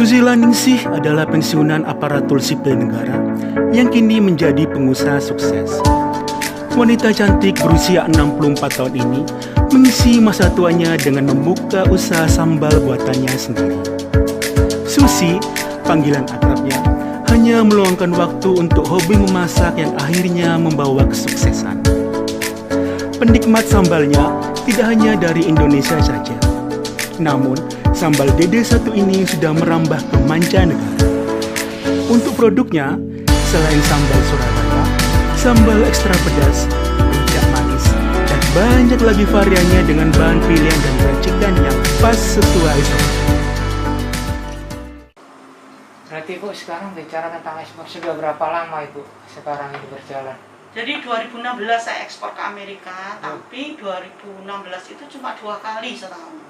Suzila Ningsih adalah pensiunan aparatur sipil negara yang kini menjadi pengusaha sukses. Wanita cantik berusia 64 tahun ini mengisi masa tuanya dengan membuka usaha sambal buatannya sendiri. Susi, panggilan akrabnya, hanya meluangkan waktu untuk hobi memasak yang akhirnya membawa kesuksesan. Penikmat sambalnya tidak hanya dari Indonesia saja, namun sambal Dede satu ini sudah merambah ke mancanegara. Untuk produknya, selain sambal Surabaya, sambal ekstra pedas, rujak manis, dan banyak lagi variannya dengan bahan pilihan dan racikan yang pas sesuai selera. Berarti Bu sekarang bicara tentang ekspor sudah berapa lama Ibu sekarang ini berjalan? Jadi 2016 saya ekspor ke Amerika, tapi 2016 itu cuma 2 kali setahun.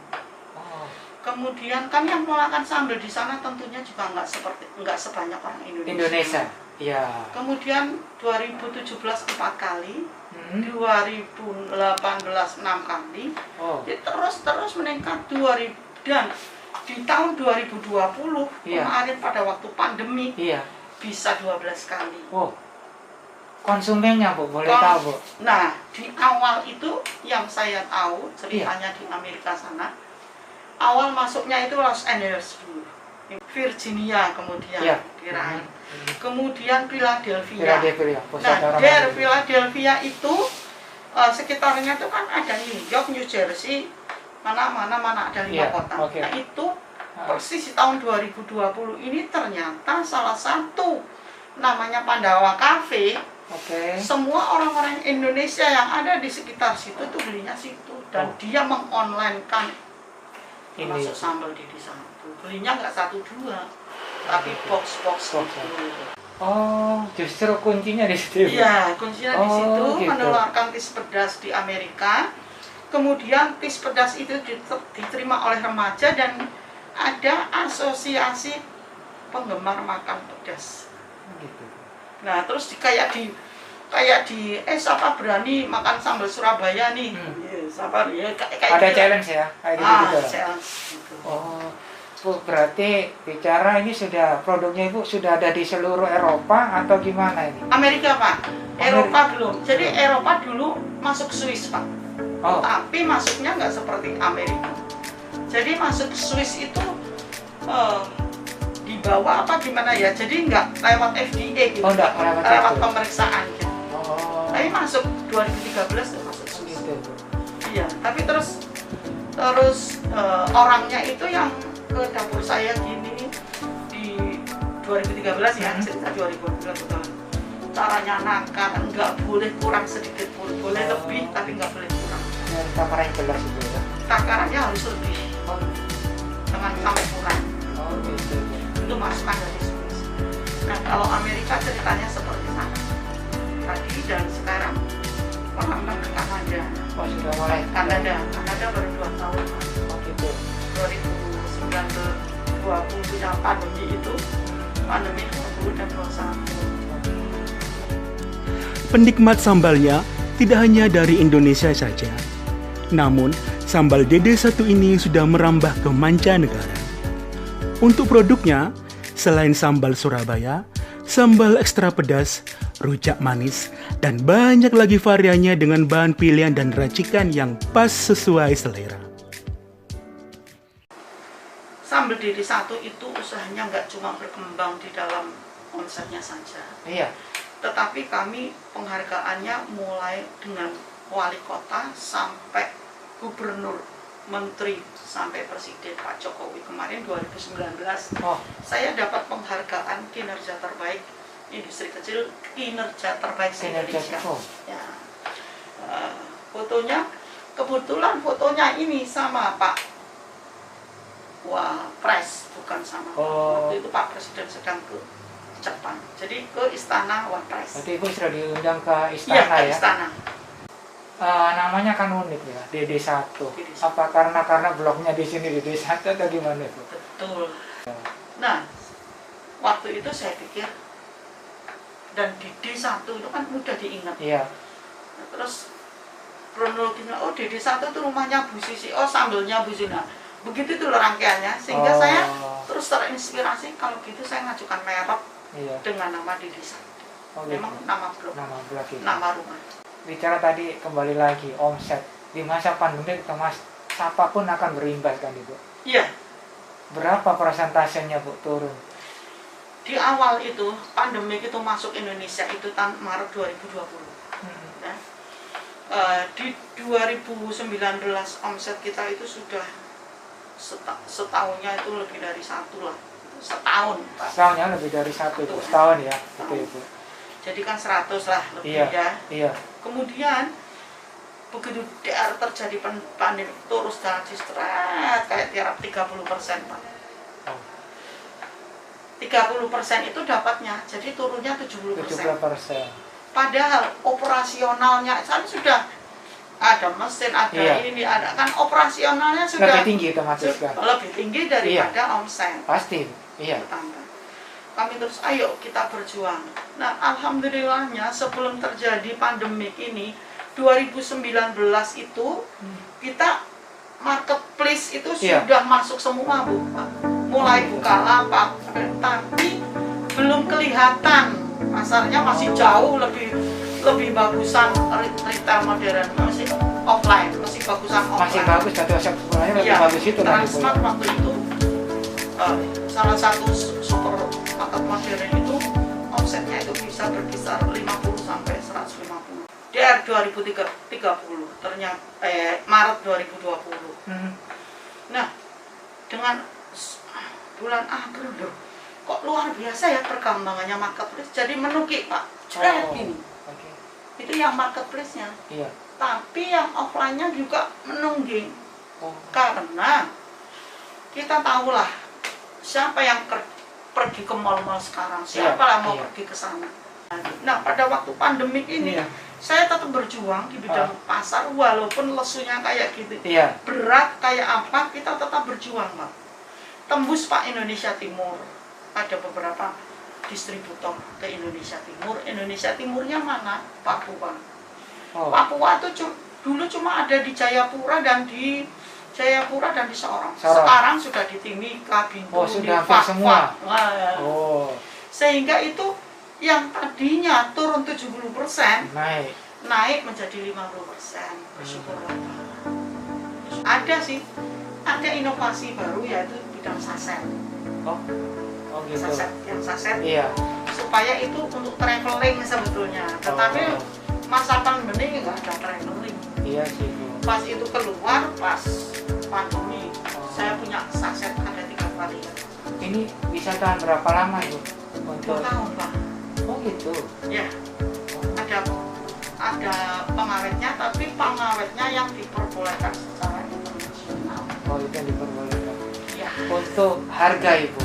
Kemudian kan yang melakukan sambal di sana tentunya juga nggak sebanyak orang Indonesia. Ya. Kemudian 2017 4 kali, 2018 6 kali, terus meningkat 2000 dan di tahun 2020 kemarin pada waktu pandemi bisa 12 kali. Konsumennya Bu, boleh tahu Bu? Nah, di awal itu yang saya tahu ceritanya di Amerika sana, awal masuknya itu Los Angeles dulu, Virginia kemudian diraih, kemudian Philadelphia. Nah, dari Philadelphia itu sekitarnya itu kan ada New York, New Jersey, mana ada 5 kota. Nah itu persis di tahun 2020 ini ternyata salah satu namanya Pandawa Cafe. Semua orang-orang Indonesia yang ada di sekitar situ tuh belinya situ, dan dia mengonlinekan masuk sambal Dede satu. Belinya nggak 1-2, tapi box gitu. Justru kuncinya di situ. Iya, kuncinya di situ, gitu. Menularkan tis pedas di Amerika. Kemudian tis pedas itu diterima oleh remaja dan ada asosiasi penggemar makan pedas. Nah, terus kayak di siapa berani makan sambal Surabaya nih? Siapa ya? Ada challenge ya? Challenge. Gitu. Bu, berarti bicara ini sudah produknya Ibu sudah ada di seluruh Eropa atau gimana ini? Amerika Pak, Eropa belum. Jadi Eropa dulu masuk Swiss Pak, tapi masuknya nggak seperti Amerika. Jadi masuk Swiss itu dibawa apa gimana ya? Jadi nggak lewat FDA gitu, lewat pemeriksaan gitu. Tapi masuk 2013 masuk Swiss. Iya, tapi terus orangnya itu yang ke dapur saya gini di 2013 ya, cerita 2013 betul. Caranya nangka nggak boleh kurang sedikit pun, boleh lebih tapi nggak boleh kurang. Takarannya jelas itu ya? Takarannya harus lebih, jangan sampai kurang. Itu masukan dari Swiss. Nah kalau Amerika ceritanya seperti sana tadi, dan sekarang merambah ke Kanada. Sudah mulai Kanada baru 2 tahun. 2020 yang pandemi itu, pandemi 20 dan 21. Penikmat sambalnya tidak hanya dari Indonesia saja, namun sambal Dede satu ini sudah merambah ke mancanegara. Untuk produknya, selain sambal Surabaya, sambal ekstra pedas, rujak manis, dan banyak lagi variannya dengan bahan pilihan dan racikan yang pas sesuai selera. Sambal Dede satu itu usahanya nggak cuma berkembang di dalam konsepnya saja. Tetapi kami penghargaannya mulai dengan wali kota sampai gubernur, menteri, sampai presiden Pak Jokowi kemarin 2019. Saya dapat penghargaan kinerja terbaik industri kecil, kinerja terbaik Indonesia. Ya. Fotonya, kebetulan fotonya ini sama Pak Wapres, bukan sama. Waktu itu Pak Presiden sedang ke Jepang, jadi ke Istana Wapres. Jadi Ibu sudah diundang ke istana ya? Istana. Namanya kan unik ya, Dede satu. Apa karena bloknya di sini Dede satu atau gimana Ibu? Betul. Nah, waktu itu saya pikir, dan Dede satu itu kan mudah diingat. Nah, terus kronologinya, Dede satu itu rumahnya Bu Sisi, sambelnya Bu Sina. Begitu itu loh rangkaiannya, sehingga saya terus terinspirasi kalau gitu saya ngajukan merek Iya. dengan nama Dede Santik. Oh, gitu. Memang nama blog, Nama blog itu. nama rumah. Bicara tadi kembali lagi omset di masa pandemi Mas siapapun akan berimbas kan Ibu. Iya. Berapa persentasenya Bu turun? Di awal itu pandemi itu masuk Indonesia itu tahun Maret 2020. Ya. Di 2019 omset kita itu sudah setahunnya itu lebih dari 1 lah. Setahun Pak. Setahunnya lebih dari 1 Ibu. Setahun ya, itu Ibu. Jadi kan 100 lah lebih Iya. ya. Iya. Kemudian begitu DR terjadi pandemi terus dan istirahat kayak tiap 30% Pak. Oh. 30% itu dapatnya, jadi turunnya 70%. 70%. Padahal operasionalnya kan sudah ada mesin, ada Iya. ini, ada kan operasionalnya sudah Lebih tinggi otomatis kan? lebih tinggi daripada omset. Pasti. Iya. Bertambah. Kami terus ayo kita berjuang. Nah, alhamdulillahnya sebelum terjadi pandemik ini 2019 itu kita marketplace itu Iya. sudah masuk semua Bu. Mulai Bukalapak, tapi belum kelihatan pasarnya, masih jauh lebih bagusan retail modern, masih offline, masih bagusan offline. Masih bagus tapi sebenarnya lebih Iya, bagus itu lah Ibu. Transmart waktu itu salah satu supermarket modern itu omsetnya itu bisa berkisar 50 sampai 150. DR 2030 ternyata Maret 2020. Nah, dengan bulan April loh, kok luar biasa ya perkembangannya marketplace. Jadi menukik Pak. Jret ini. Oke. Itu yang marketplace-nya. Iya. Tapi yang offline-nya juga menungging. Oh. Karena kita tahulah siapa yang pergi ke mall-mall sekarang, siapa Iya, yang mau iya. pergi ke sana. Nah, pada waktu pandemik ini, Iya. saya tetap berjuang di bidang pasar, walaupun lesunya kayak gitu. Iya. Berat kayak apa, kita tetap berjuang, Pak. Tembus Pak Indonesia Timur. Ada beberapa distributor ke Indonesia Timur. Indonesia Timurnya mana? Papua. Oh. Papua itu dulu cuma ada di Jayapura dan di Sorong. Sorong. Sekarang sudah di Timika, Bintu, Oh, di sudah hampir Fakfak. semua. Nah, Oh. sehingga itu yang tadinya turun 70% naik menjadi 50%. Bersyukurlah. Ada sih, ada inovasi baru yaitu bidang saset. Oh. Oh gitu. Saset Iya. supaya itu untuk traveling sebetulnya. Tetapi Oh. masa pandemi nggak ada traveling. Iya sih Bu. Pas itu keluar pas pandemi, saya punya saset ada 3 varian. Ini bisa tahan berapa lama Bu? 2 tahun Pak. Oh gitu. Ya, ada pengawetnya, tapi pengawetnya yang diperbolehkan secara internasional. Oh itu yang diperbolehkan. Ya, Untuk harga Ibu.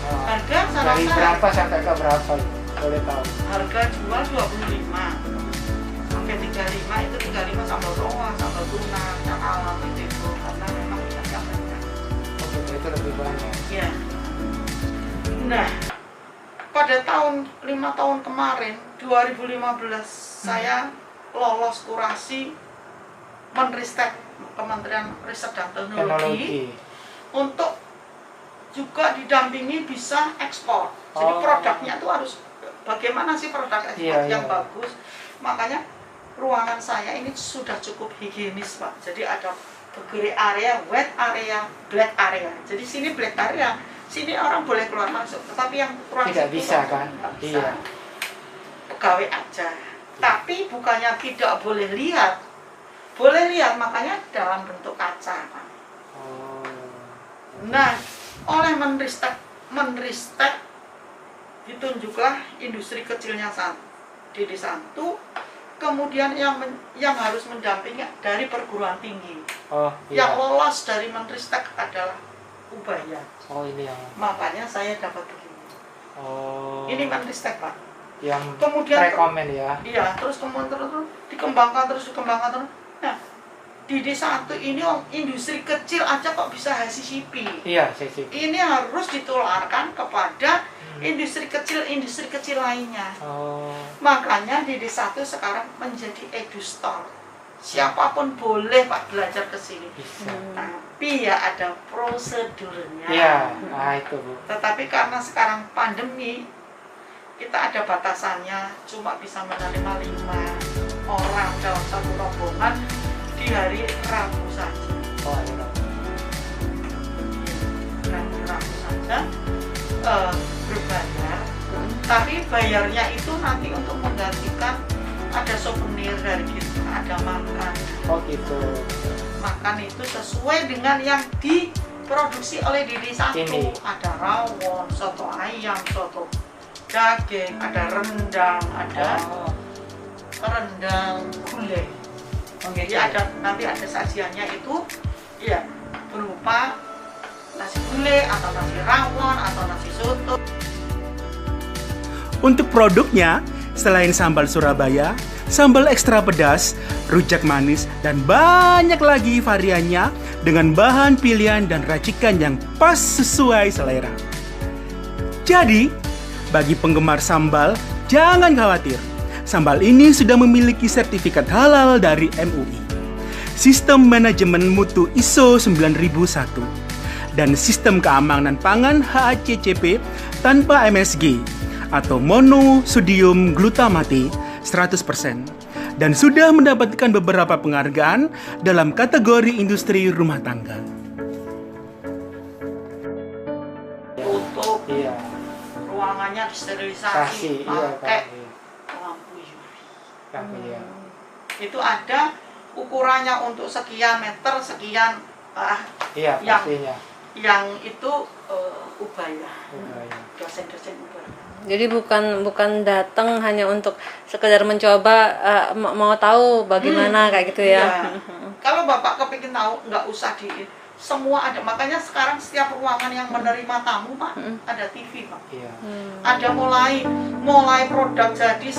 harga saya Dari rasa berapa sampai ke berapa? Boleh tahu? harga jual 25 sampai 35, itu 35 sambal bawang, sambal tuna, cakalang itu karena memang harga banyak. Oh gitu, itu lebih banyak. Ya. Nah, pada 5 tahun kemarin 2015 saya lolos kurasi Menristek, Kementerian Riset dan Teknologi untuk juga didampingi bisa ekspor. Jadi Oh. produknya itu harus bagaimana sih produk ekspor Iya, yang iya. bagus. Makanya ruangan saya ini sudah cukup higienis Pak. Jadi ada gray area, wet area, black area. Jadi sini black area, sini orang boleh keluar masuk. Tetapi yang ruang Tidak situ bisa kan? nggak bisa. Iya. Pegawai aja. Tapi bukannya tidak boleh lihat. Boleh lihat, makanya dalam bentuk kaca Pak. Oh. Nah, oleh Menristek ditunjuklah industri kecilnya Dede 1, kemudian yang harus mendampingi dari perguruan tinggi. Oh Yang iya. lolos dari Menristek adalah Ubaya. Oh ini yang. Makanya saya dapat begini. Oh. Ini Menristek Pak. Yang Kemudian rekomen ya. iya, terus kemudian terus dikembangkan terus. Nah, Dede 1 ini industri kecil aja kok bisa HACCP. Iya, sih. Ini harus ditularkan kepada industri kecil lainnya. Oh. Makanya Dede 1 sekarang menjadi edustore. siapapun boleh Pak belajar ke sini. Bisa. Tapi ya ada prosedurnya. Iya, nah itu Bu. Tetapi karena sekarang pandemi, kita ada batasannya, cuma bisa menerima 5 orang dalam satu rombongan di hari Rabu saja. Oh, iya. Rabu saja berbayar. Tapi bayarnya itu nanti untuk menggantikan ada souvenir dari kita, ada makan. Oh gitu. Makan itu sesuai dengan yang diproduksi oleh Dede Satu. Ini. Ada rawon, soto ayam, soto daging, ada rendang, ada Oh, rendang gulai. oh Jadi gitu. nanti ada sajiannya itu ya berupa nasi gulai atau nasi rawon atau nasi soto. Untuk produknya, selain sambal Surabaya, sambal ekstra pedas, rujak manis, dan banyak lagi variannya dengan bahan pilihan dan racikan yang pas sesuai selera. Jadi, bagi penggemar sambal, jangan khawatir. Sambal ini sudah memiliki sertifikat halal dari MUI, Sistem Manajemen Mutu ISO 9001, dan Sistem Keamanan Pangan HACCP tanpa MSG atau monosodium glutamate 100%, dan sudah mendapatkan beberapa penghargaan dalam kategori industri rumah tangga. Tutup, Iya. ruangannya disterilisasi, Kasih, iya pakai Pak. lampu UV. Iya. Itu ada ukurannya untuk sekian meter, sekian Iya, yang- pastinya. yang itu ubaya, Iya. dosen-dosen ubaya. Jadi bukan datang hanya untuk sekedar mencoba mau tahu bagaimana kayak gitu ya. Iya. Kalau Bapak kepingin tahu, nggak usah semua ada. Makanya sekarang setiap ruangan yang menerima tamu Pak ada TV Pak. Iya. Ada mulai produk jadi,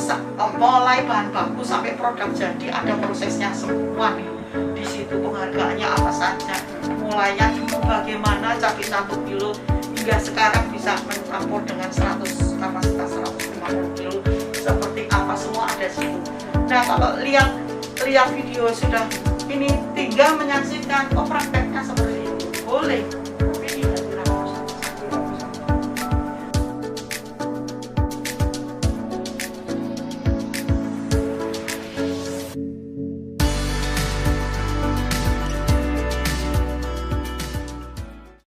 mulai bahan baku sampai produk jadi, ada prosesnya semua nih. Di situ penghargaannya apa saja, mulainya bagaimana cabai 1 kilo hingga sekarang bisa mencampur dengan kapasitas 150 kilo, seperti apa semua ada di situ. Nah kalau lihat video sudah ini, tinggal menyaksikan, oh prakteknya seperti itu, boleh.